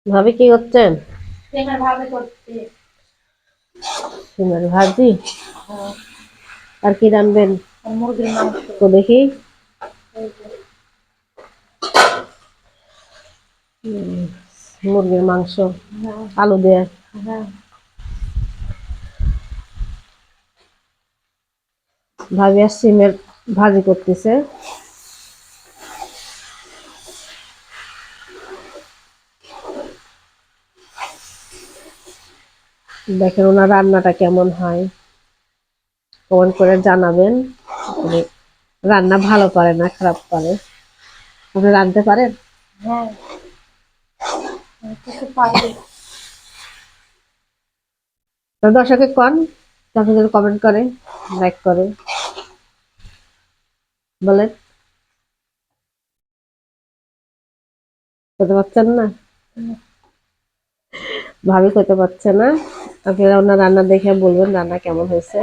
ভাবি কি করছেন? সিমের ভাজি। আর কি রানবেন? মুরগির মাংস। তো দেখি। মুরগির মাংস আলু দিয়ে। ভাবি আর সিমের ভাজি করতেছে। দেখেন ওনার রান্নাটা কেমন হয়, কমেন্ট করে জানাবেন। উনি রান্না ভালো পারে না খারাপ পারে? আপনি রাঁধতে পারেন? হ্যাঁ, কিছু পারি। তো দর্শকে কন, তারপর যদি কমেন্ট করে, লাইক করে বলেন। করতে পারছেন না? ভাবি করতে পারছে না। আপনারা ওনার রান্না দেখে বলবেন রান্না কেমন হয়েছে।